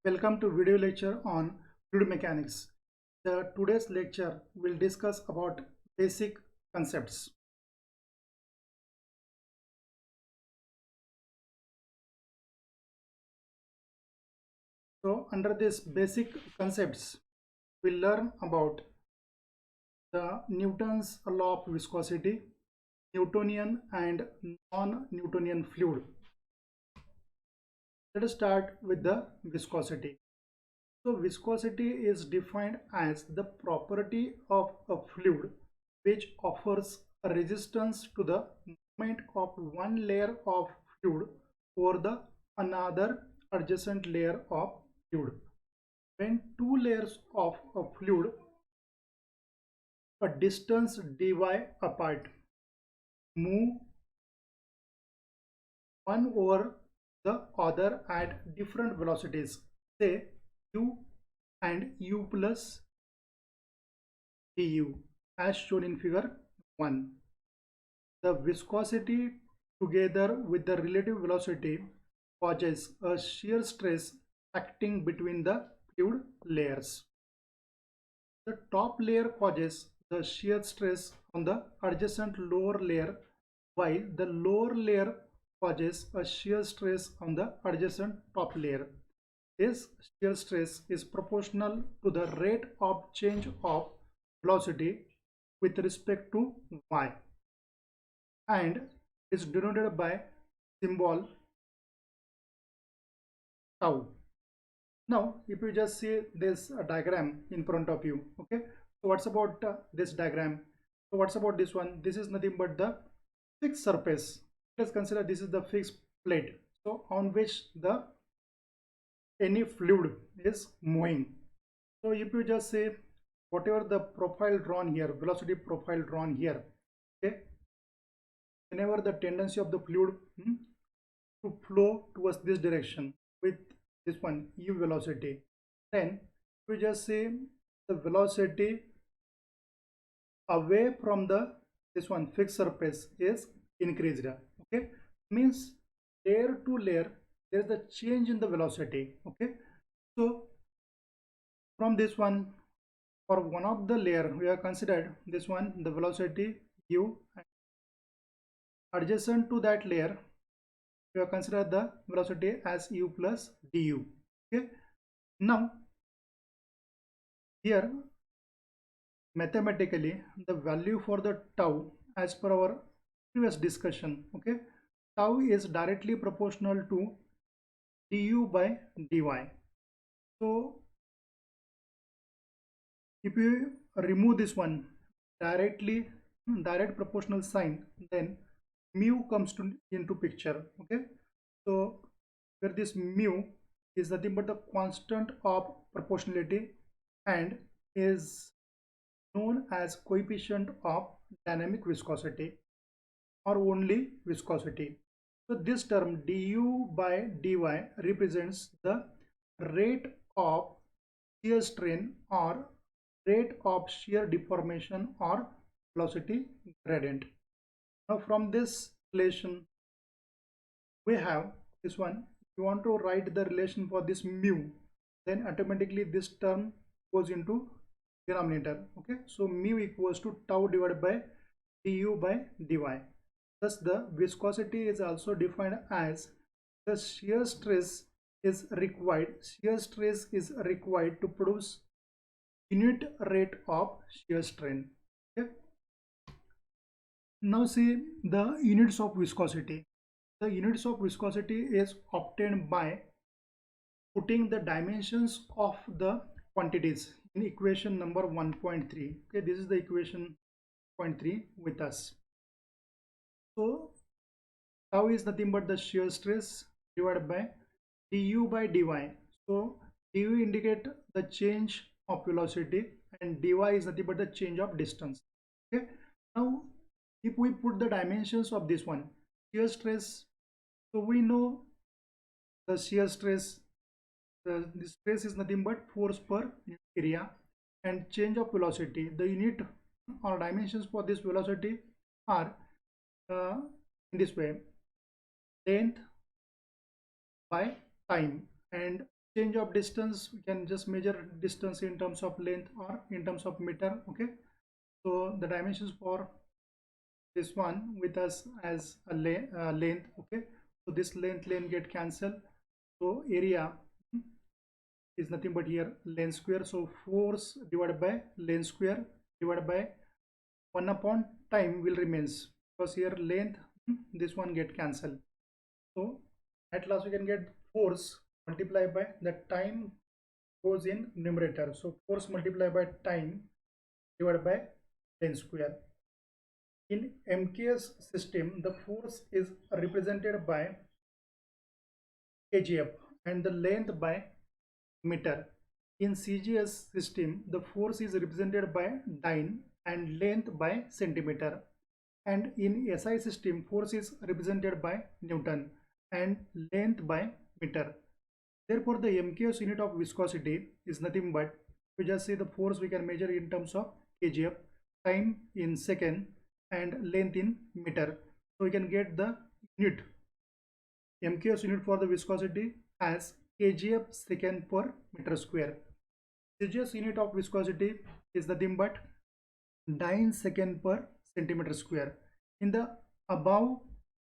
Welcome to video lecture on fluid mechanics. Today's lecture will discuss about basic concepts. So under these basic concepts, we'll learn about the Newton's law of viscosity, Newtonian and non-Newtonian fluid. Let us start with the viscosity. So viscosity is defined as the property of a fluid which offers a resistance to the movement of one layer of fluid over the another adjacent layer of fluid. When two layers of a fluid a distance dy apart move one over the other at different velocities, say u and u plus du as shown in figure 1. The viscosity together with the relative velocity causes a shear stress acting between the fluid layers. The top layer causes the shear stress on the adjacent lower layer, while the lower layer causes a shear stress on the adjacent top layer. This shear stress is proportional to the rate of change of velocity with respect to y and is denoted by symbol tau. Now, if you just see this diagram in front of you, okay, so what's about this diagram? So what's about this one? This is nothing but the fixed surface. Let's consider this is the fixed plate, so on which the any fluid is moving. So if you just say whatever the profile drawn here, velocity profile drawn here, okay, whenever the tendency of the fluid to flow towards this direction with this one u velocity, then we just say the velocity away from the this one fixed surface is increased. Okay, means layer to layer there is the change in the velocity. Okay, so from this one, for one of the layer we have considered this one the velocity u, and adjacent to that layer we have considered the velocity as u plus du. Okay, now here mathematically the value for the tau as per our previous discussion, okay, tau is directly proportional to du by dy. So if you remove this one direct proportional sign, then mu comes into picture. Okay, so where this mu is nothing but the constant of proportionality and is known as coefficient of dynamic viscosity or only viscosity. So this term du by dy represents the rate of shear strain or rate of shear deformation or velocity gradient. Now from this relation we have this one. If you want to write the relation for this mu, then automatically this term goes into denominator. Okay, so mu equals to tau divided by du by dy. Thus the viscosity is also defined as the shear stress is required to produce unit rate of shear strain. Okay, now see the units of viscosity. The units of viscosity is obtained by putting the dimensions of the quantities in equation number 1.3. Okay, this is the equation 0.3 with us. So tau is nothing but the shear stress divided by du by dy. So du indicate the change of velocity and dy is nothing but the change of distance. Okay, now if we put the dimensions of this one shear stress, so we know the shear stress, the stress is nothing but force per area, and change of velocity, the unit or dimensions for this velocity are in this way: length by time, and change of distance, we can just measure distance in terms of length or in terms of meter. Okay, so the dimensions for this one with us as a length. Okay, so this length get cancelled, so area is nothing but here length square. So force divided by length square divided by 1 upon time will remains, because here length this one get cancelled. So at last we can get force multiplied by the time goes in numerator. So force multiplied by time divided by length square. In MKS system, the force is represented by kgf and the length by meter. In CGS system, the force is represented by dyne and length by centimeter. And in SI system, force is represented by Newton and length by meter. Therefore, the MKS unit of viscosity is nothing but, we just say the force we can measure in terms of kgf, time in second, and length in meter. So we can get the unit MKS unit for the viscosity as kgf second per meter square. CGS unit of viscosity is nothing but dyne second per centimeter square. In the above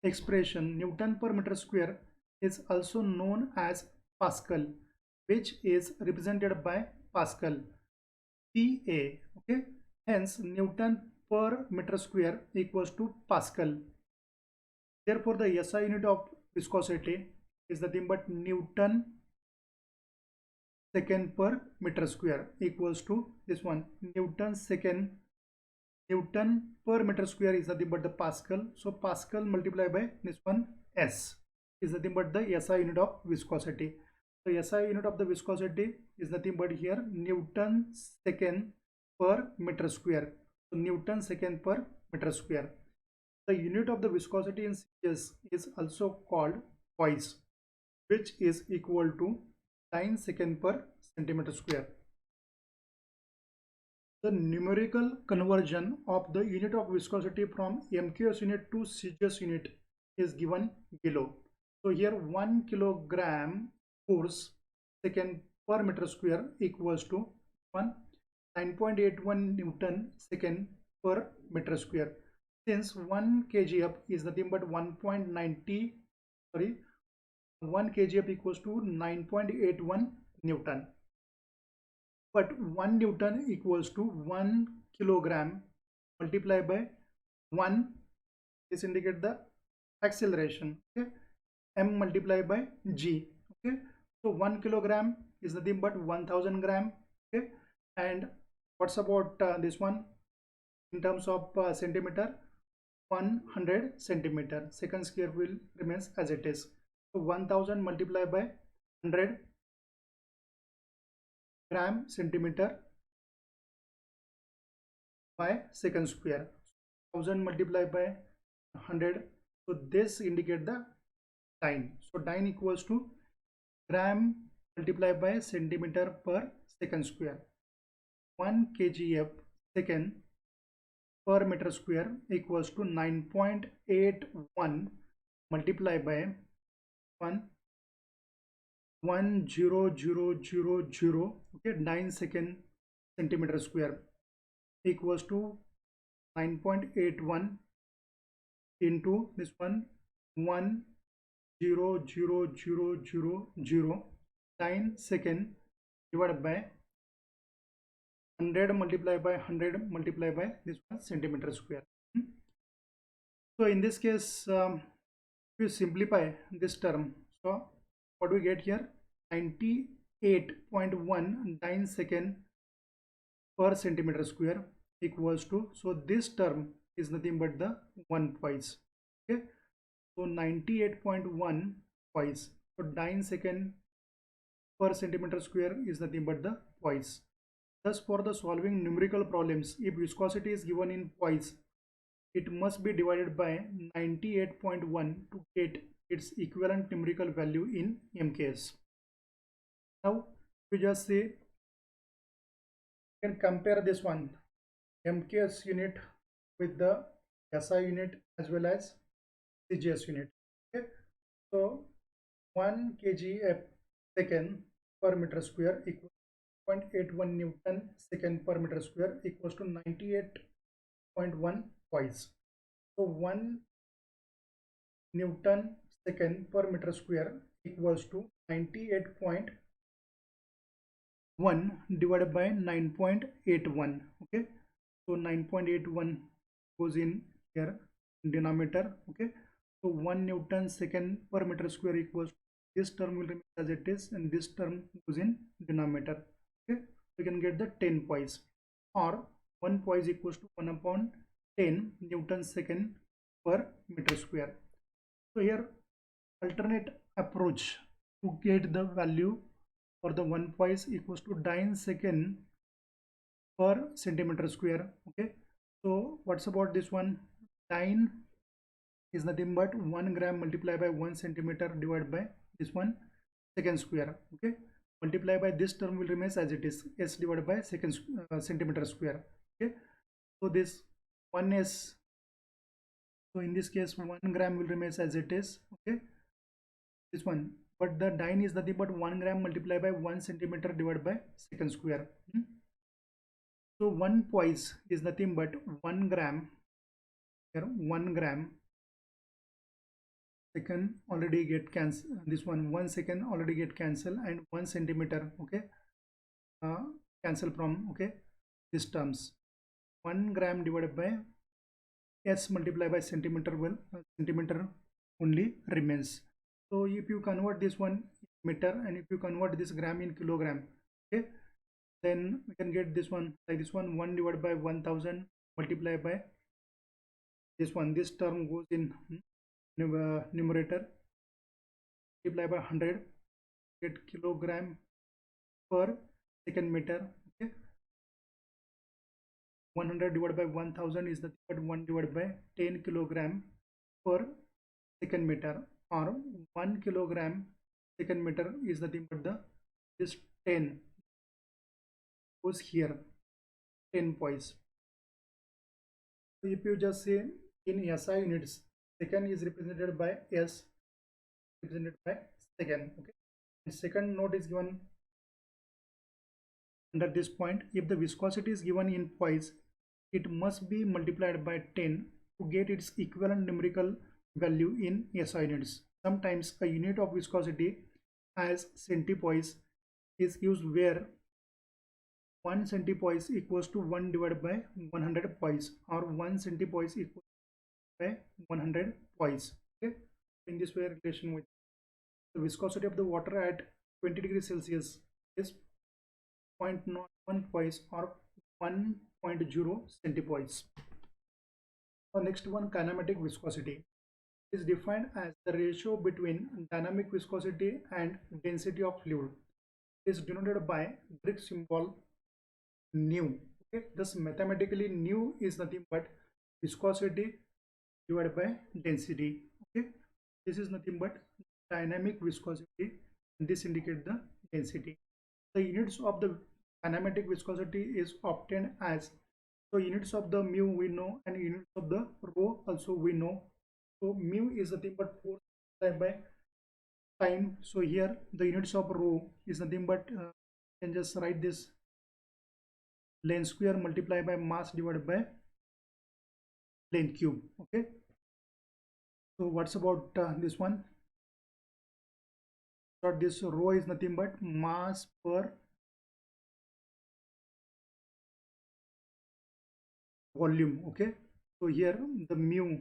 expression, Newton per meter square is also known as Pascal, which is represented by Pascal, PA. Okay, hence Newton per meter square equals to Pascal. Therefore, the SI unit of viscosity is nothing but Newton second per meter square equals to this one, Newton per meter square is nothing but the Pascal. So Pascal multiplied by this one S is nothing but the SI unit of viscosity. So SI unit of the viscosity is nothing but here Newton second per meter square. So Newton second per meter square. The unit of the viscosity in CGS is also called Poise, which is equal to dyne second per centimeter square. The numerical conversion of the unit of viscosity from MKS unit to CGS unit is given below. So here 1 kilogram force second per meter square equals to 9.81 Newton second per meter square. Since 1 kgf is nothing but 1.90, sorry, 1 kgf equals to 9.81 Newton. But 1 Newton equals to 1 kilogram multiplied by 1, this indicate the acceleration. Okay, m multiplied by g. Okay, so 1 kilogram is nothing but 1000 gram. Okay, and what's about this one in terms of centimeter? 100 centimeter. Second square will remains as it is. So 1000 multiplied by 100 gram centimeter by second square. 1000 multiplied by 100. So this indicate the dyne. So dyne equals to gram multiplied by centimeter per second square. 1 kgf second per meter square equals to 9.81 multiplied by 1.0000, okay, 9 second centimeter square equals to 9.81 into this one 1.0000 9 second divided by 100 multiplied by 100 multiplied by this one centimeter square. So in this case, if you simplify this term, so what we get here, 98.19 second per centimeter square equals to, so this term is nothing but the 1 Poise. Okay, so 98.1 Poise. So 9 second per centimeter square is nothing but the Poise. Thus, for the solving numerical problems, if viscosity is given in Poise, it must be divided by 98.1 to get its equivalent numerical value in MKS. Now, we just say, you can compare this one, MKS unit with the SI unit as well as CGS unit. Okay, so 1 kgf second per meter square equals 0.81 Newton second per meter square equals to 98.1 twice. So 1 Newton second per meter square equals to 98.1 divided by 9.81. Okay, so 9.81 goes in here in denominator. Okay, so 1 Newton second per meter square equals, this term will remain as it is and this term goes in denominator. Okay, we can get the 10 poise, or 1 poise equals to 1 upon 10 Newton second per meter square. So here alternate approach to get the value for the 1 poise equals to 9 second per centimeter square. Okay, so what's about this one? 9 is nothing but 1 gram multiplied by 1 centimeter divided by this one second square. Okay, multiply by this term will remain as it is, s divided by second centimeter square. Okay, so this 1s, so in this case 1 gram will remain as it is. Okay, this one, but the 9 is nothing but 1 gram multiplied by 1 centimeter divided by second square. So 1 poise is nothing but 1 gram, here 1 gram second already get cancel, this one 1 second already get cancel, and 1 centimeter, okay, cancel from, okay, these terms. 1 gram divided by s multiplied by centimeter, well, centimeter only remains. So if you convert this one in meter and if you convert this gram in kilogram, okay, then we can get this one like this one, 1 divided by 1000 multiplied by this one, this term goes in numerator, multiply by 100, get kilogram per second meter. Okay, 100 divided by 1000 is the 1 divided by 10 kilogram per second meter, or 1 kilogram second meter is nothing but the this 10 goes here, 10 points. So if you just say in SI units, second is represented by S, represented by second. Okay, and second note is given under this point. If the viscosity is given in poise, it must be multiplied by 10 to get its equivalent numerical value in SI units. Sometimes a unit of viscosity as centipoise is used, where 1 centipoise equals to 1 divided by 100 poise, or 1 centipoise equals by 100 poise. Okay, in this way relation with the viscosity of the water at 20 degrees Celsius is 0.01 poise or 1.0 centipoise. The next one, kinematic viscosity, is defined as the ratio between dynamic viscosity and density of fluid. It is denoted by Greek symbol nu. Okay, thus mathematically nu is nothing but viscosity divided by density. Okay, this is nothing but dynamic viscosity, and this indicates the density. The units of the kinematic viscosity is obtained as, so units of the mu we know and units of the rho also we know. So mu is nothing but force by time. So here the units of rho is nothing but can just write this length square multiplied by mass divided by length cube. Okay, so what's about this one? So this rho is nothing but mass per volume. Okay, so here the mu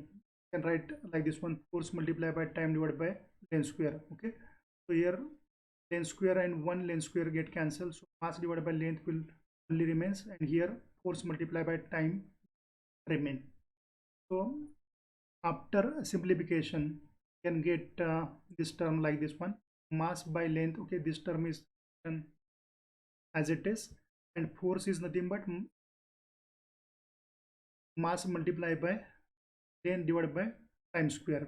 can write like this one, force multiplied by time divided by length square. Okay, so here length square and 1 length square get cancelled, so mass divided by length will only remains, and here force multiplied by time remain. So after simplification you can get this term like this one, mass by length. Okay, this term is as it is, and force is nothing but mass multiplied by length divided by time square.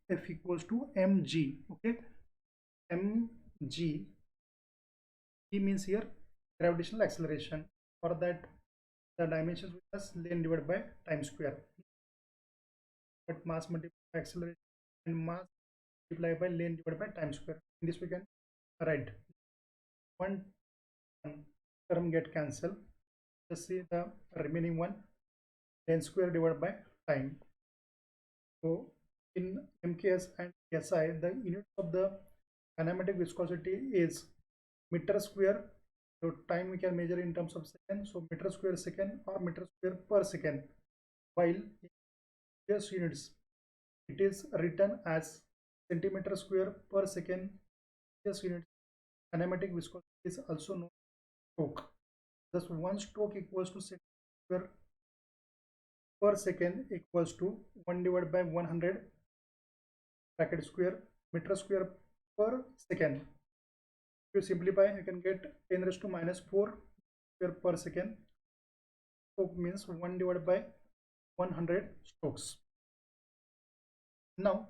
F equals to mg. Okay, mg, E means here gravitational acceleration. For that the dimensions with us length divided by time square, but mass multiplied by acceleration and mass multiplied by length divided by time square. In this we can write one term get cancelled. Just see the remaining one, length square divided by time. So in MKS and SI, the units of the kinematic viscosity is meter square. So time we can measure in terms of seconds. So meter square second or meter square per second. While in US units, it is written as centimeter square per second. US units, kinematic viscosity is also known as stroke. Thus, one stroke equals to centimeter square per second equals to 1 divided by 100 bracket square meter square per second. If you simplify, you can get 10 raised to minus 4 square per second. Stroke means 1 divided by 100 strokes. Now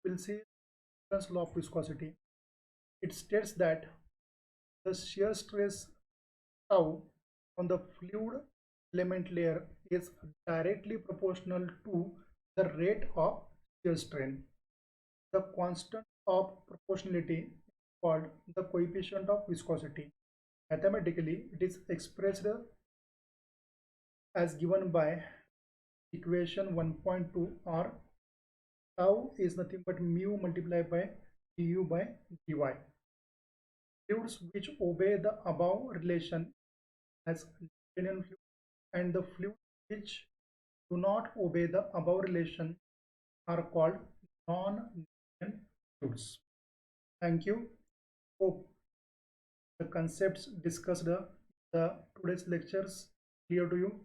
we'll see Newton's law of viscosity. It states that the shear stress tau on the fluid element layer is directly proportional to the rate of shear strain. The constant of proportionality is called the coefficient of viscosity. Mathematically, it is expressed as given by equation 1.2, or tau is nothing but mu multiplied by du by dy. Fluids which obey the above relation as Newtonian fluid, and the fluids which do not obey the above relation are called non-Newtonian fluids. Thank you. Hope the concepts discussed the today's lectures clear to you.